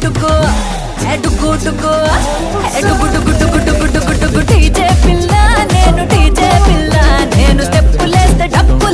డుగ్గు డుగ్గు డుగ్గు డుగ్గు డుగ్గు డుగ్గు డుగ్గు డుగ్గు డుగ్గు DJ పిల్ల నేను DJ పిల్ల నేను స్టెప్పులేస్తే డప్పు